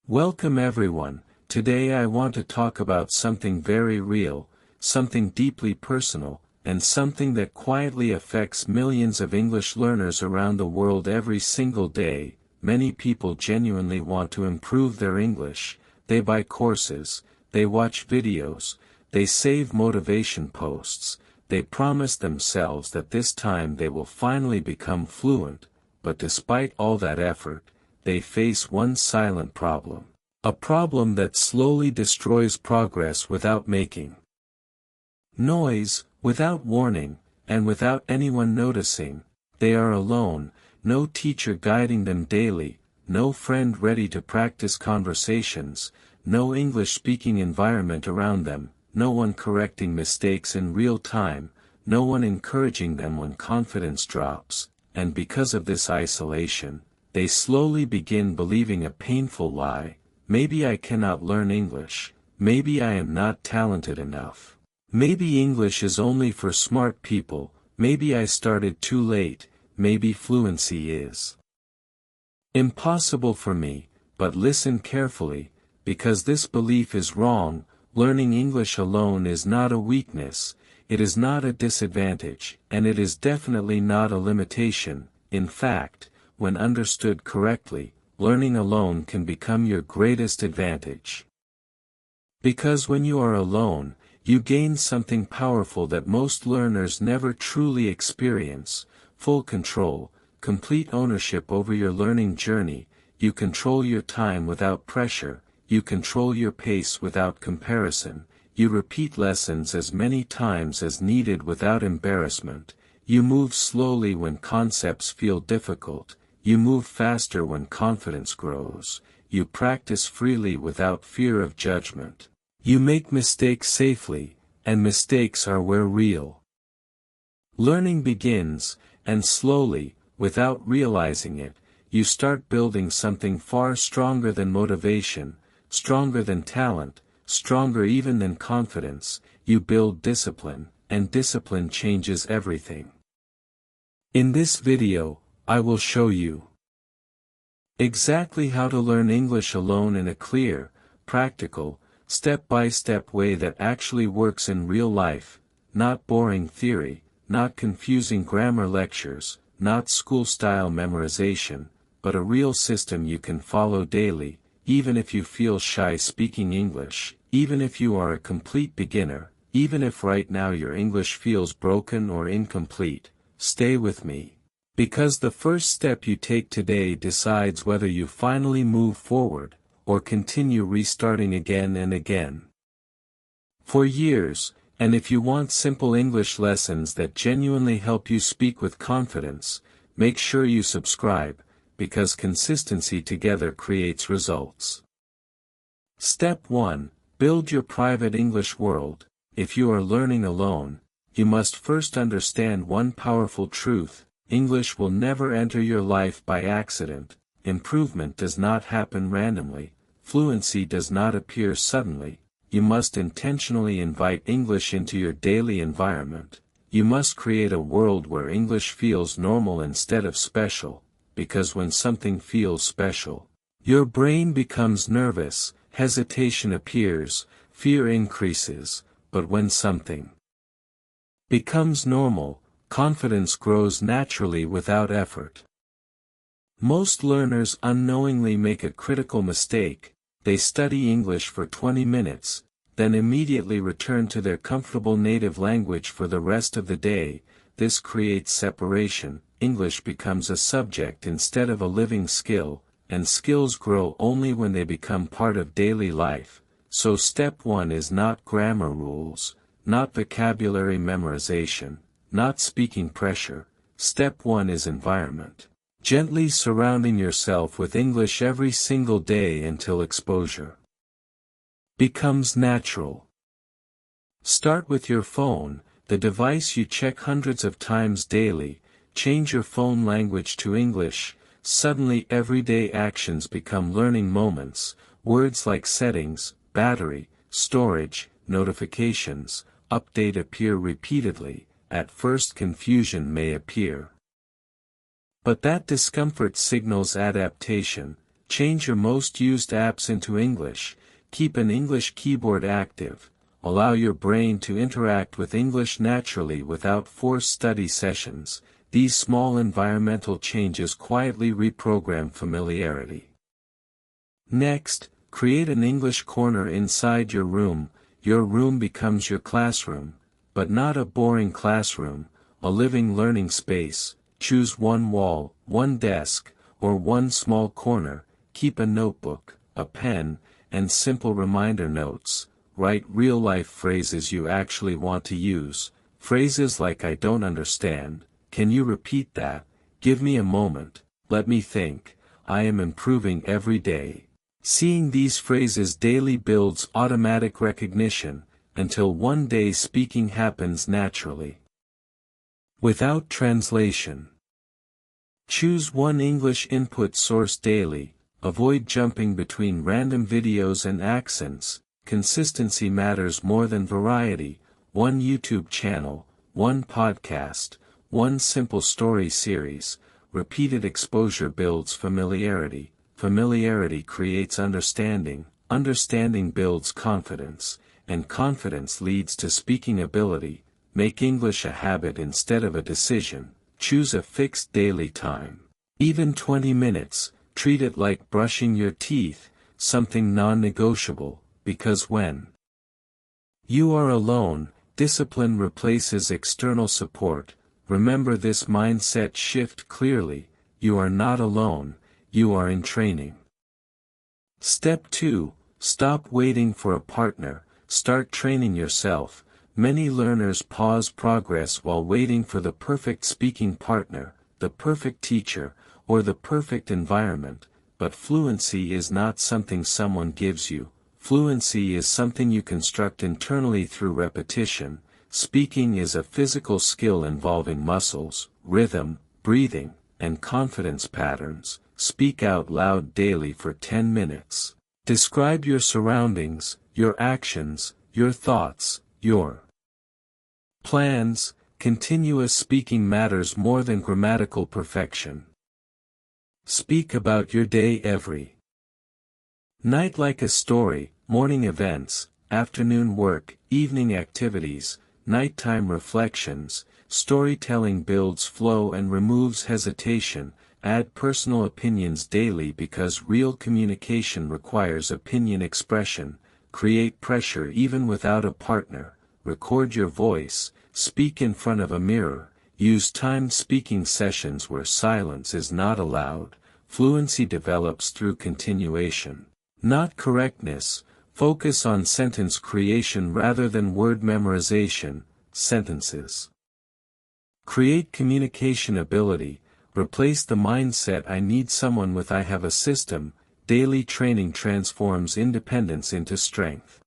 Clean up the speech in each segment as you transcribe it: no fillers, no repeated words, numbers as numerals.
Welcome everyone. Today I want to talk about something very real, something deeply personal, and something that quietly affects millions of English learners around the world every single day. Many people genuinely want to improve their English. They buy courses, they watch videos, they save motivation posts, they promise themselves that this time they will finally become fluent, but despite all that effort, they face one silent problem. A problem that slowly destroys progress without making noise, without warning, and without anyone noticing. They are alone, no teacher guiding them daily, no friend ready to practice conversations, no English-speaking environment around them, no one correcting mistakes in real time, no one encouraging them when confidence drops, and because of this isolation, they slowly begin believing a painful lie: maybe I cannot learn English, maybe I am not talented enough, maybe English is only for smart people, maybe I started too late, maybe fluency is impossible for me. But listen carefully, because this belief is wrong. Learning English alone is not a weakness, it is not a disadvantage, and it is definitely not a limitation. In fact, when understood correctly, learning alone can become your greatest advantage. Because when you are alone, you gain something powerful that most learners never truly experience: full control, complete ownership over your learning journey. You control your time without pressure, you control your pace without comparison, you repeat lessons as many times as needed without embarrassment, you move slowly when concepts feel difficult, you move faster when confidence grows, you practice freely without fear of judgment. You make mistakes safely, and mistakes are where real learning begins, and slowly, without realizing it, you start building something far stronger than motivation, stronger than talent, stronger even than confidence. You build discipline, and discipline changes everything. In this video, I will show you exactly how to learn English alone in a clear, practical, step-by-step way that actually works in real life, not boring theory, not confusing grammar lectures, not school-style memorization, but a real system you can follow daily, even if you feel shy speaking English, even if you are a complete beginner, even if right now your English feels broken or incomplete. Stay with me. Because the first step you take today decides whether you finally move forward, or continue restarting again and again. For years, and if you want simple English lessons that genuinely help you speak with confidence, make sure you subscribe, because consistency together creates results. Step 1. Build your private English world. If you are learning alone, you must first understand one powerful truth: English will never enter your life by accident. Improvement does not happen randomly. Fluency does not appear suddenly. You must intentionally invite English into your daily environment. You must create a world where English feels normal instead of special, because when something feels special, your brain becomes nervous, hesitation appears, fear increases. But when something becomes normal, confidence grows naturally without effort. Most learners unknowingly make a critical mistake: they study English for 20 minutes, then immediately return to their comfortable native language for the rest of the day. This creates separation. English becomes a subject instead of a living skill, and skills grow only when they become part of daily life. So step 1 is not grammar rules, not vocabulary memorization, not speaking pressure. Step 1 is environment. Gently surrounding yourself with English every single day until exposure becomes natural. Start with your phone, the device you check hundreds of times daily. Change your phone language to English. Suddenly everyday actions become learning moments. Words like settings, battery, storage, notifications, update appear repeatedly. At first confusion may appear, but that discomfort signals adaptation. Change your most used apps into English, keep an English keyboard active, allow your brain to interact with English naturally without forced study sessions. These small environmental changes quietly reprogram familiarity. Next, create an English corner inside your room. Your room becomes your classroom, but not a boring classroom, a living learning space. Choose one wall, one desk, or one small corner. Keep a notebook, a pen, and simple reminder notes. Write real-life phrases you actually want to use. Phrases like "I don't understand," "Can you repeat that?" "Give me a moment," "Let me think," "I am improving every day." Seeing these phrases daily builds automatic recognition, until one day speaking happens naturally. Without translation. Choose one English input source daily, avoid jumping between random videos and accents. Consistency matters more than variety. One YouTube channel, one podcast, one simple story series. Repeated exposure builds familiarity. Familiarity creates understanding. Understanding builds confidence, and confidence leads to speaking ability. Make English a habit instead of a decision. Choose a fixed daily time. Even 20 minutes, treat it like brushing your teeth, something non-negotiable, because when you are alone, discipline replaces external support. Remember this mindset shift clearly: you are not alone, you are in training. Step 2. Stop waiting for a partner, start training yourself. Many learners pause progress while waiting for the perfect speaking partner, the perfect teacher, or the perfect environment. But fluency is not something someone gives you. Fluency is something you construct internally through repetition. Speaking is a physical skill involving muscles, rhythm, breathing, and confidence patterns. Speak out loud daily for 10 minutes. Describe your surroundings, your actions, your thoughts, your plans. Continuous speaking matters more than grammatical perfection. Speak about your day every night like a story. Morning events, afternoon work, evening activities, nighttime reflections. Storytelling builds flow and removes hesitation. Add personal opinions daily because real communication requires opinion expression. Create pressure even without a partner. Record your voice. Speak in front of a mirror. Use timed speaking sessions where silence is not allowed. Fluency develops through continuation, not correctness. Focus on sentence creation rather than word memorization. Sentences create communication ability. Replace the mindset "I need someone" with "I have a system." Daily training transforms independence into strength.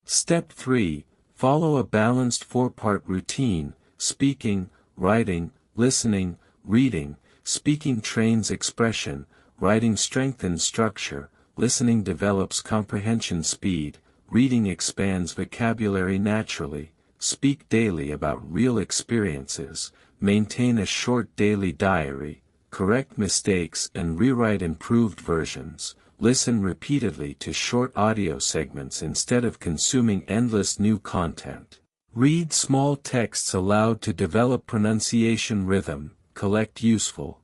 Step 3. Follow a balanced 4-part routine: speaking, writing, listening, reading. Speaking trains expression, writing strengthens structure, listening develops comprehension speed, reading expands vocabulary naturally. Speak daily about real experiences, maintain a short daily diary, correct mistakes and rewrite improved versions. Listen repeatedly to short audio segments instead of consuming endless new content. Read small texts aloud to develop pronunciation rhythm. Collect useful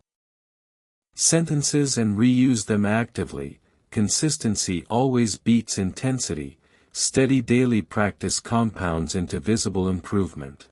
sentences and reuse them actively. Consistency always beats intensity. Steady daily practice compounds into visible improvement.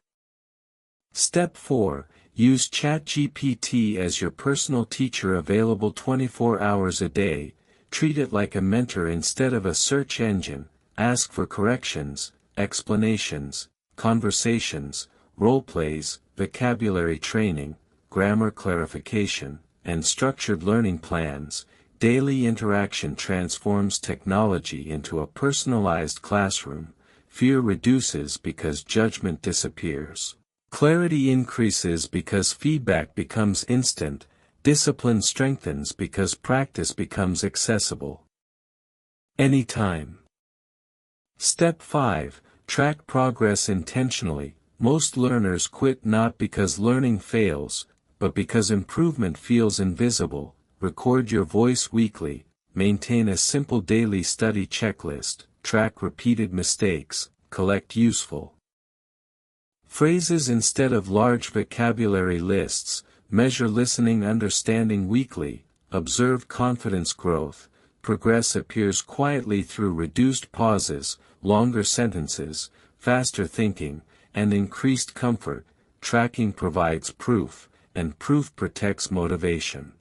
Step 4. Use ChatGPT as your personal teacher, available 24 hours a day. Treat it like a mentor instead of a search engine. Ask for corrections, explanations, conversations, role-plays, vocabulary training, grammar clarification, and structured learning plans. Daily interaction transforms technology into a personalized classroom. Fear reduces because judgment disappears. Clarity increases because feedback becomes instant. Discipline strengthens because practice becomes accessible anytime. Step 5. Track progress intentionally. Most learners quit not because learning fails, but because improvement feels invisible. record your voice weekly, maintain a simple daily study checklist, track repeated mistakes, collect useful phrases instead of large vocabulary lists, measure listening understanding weekly, observe confidence growth, progress appears quietly through reduced pauses, longer sentences, faster thinking, and increased comfort, tracking provides proof, and proof protects motivation.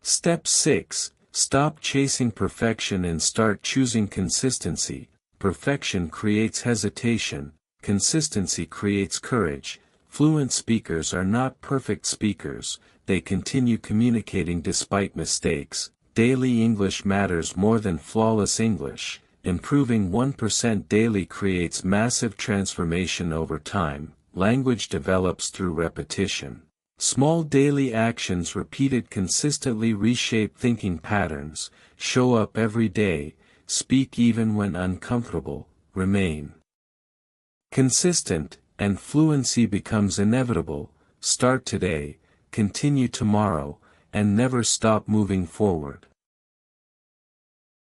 Step 6. Stop chasing perfection and start choosing consistency. Perfection creates hesitation, consistency creates courage. Fluent speakers are not perfect speakers, they continue communicating despite mistakes. Daily English matters more than flawless English. Improving 1% daily creates massive transformation over time. Language develops through repetition. Small daily actions repeated consistently reshape thinking patterns. Show up every day, speak even when uncomfortable, remain consistent, and fluency becomes inevitable. Start today, continue tomorrow, and never stop moving forward.